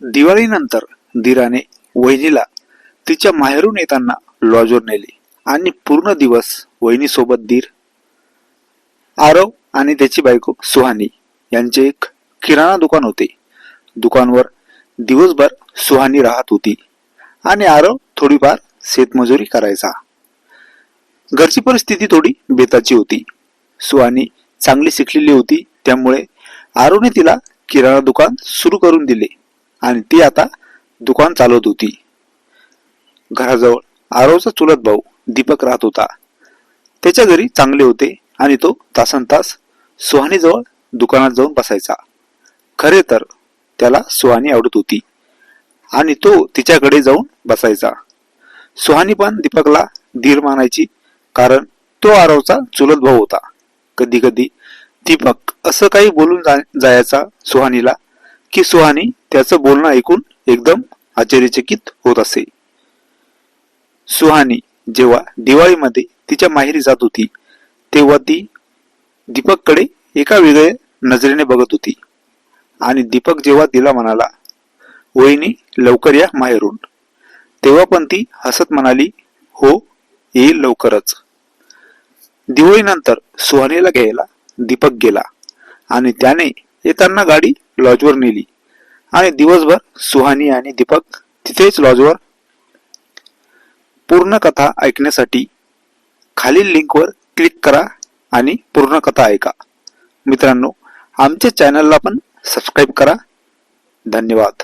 दिवाळीनंतर धीराने वहिनीला तिच्या माहेरून येताना लॉजवर नेले आणि पूर्ण दिवस वहिनीसोबत धीर, आरव आणि त्याची बायको सुहानी यांचे एक किराणा दुकान होते. दुकानवर दिवसभर सुहानी राहत होती आणि आरव थोडीफार शेतमजुरी करायचा. घरची परिस्थिती थोडी बेताची होती. सुहानी चांगली शिकलेली होती, त्यामुळे आरवने तिला किराणा दुकान सुरू करून दिले आणि ती आता दुकान चालवत होती. घराजवळ आरवचा चुलत भाऊ दीपक राहत होता. त्याच्या घरी चांगले होते आणि तो तासनतास सुहानीजवळ दुकानात जाऊन बसायचा. खरे तर त्याला सुहानी आवडत होती आणि तो तिच्याकडे जाऊन बसायचा. सुहानी पण दीपकला धीर मानायची, कारण तो आरवचा चुलत भाऊ होता. कधी कधी दीपक असं काही बोलून जायचा सुहानीला की सुहानी त्याचं बोलणं ऐकून एकदम आश्चर्यचकित होत असे. सुहानी जेव्हा दिवाळीमध्ये तिच्या माहेरी जात होती तेव्हा ती दीपककडे एका वेगळ्या नजरेने बघत होती आणि दीपक जेव्हा तिला म्हणाला, वहिनी लवकर या माहेरून, तेव्हा पण ती हसत म्हणाली, हो येईल लवकरच. दिवाळीनंतर सुहानीला घ्यायला दीपक गेला आणि त्याने येताना गाडी लॉजवर नेली आणि दिवसभर सुहानी आणि दीपक तिथेच लॉजवर. पूर्ण कथा ऐकण्यासाठी खालील लिंकवर क्लिक करा आणि पूर्ण कथा ऐका. मित्रांनो, आमच्या चॅनलला पण सबस्क्राईब करा. धन्यवाद.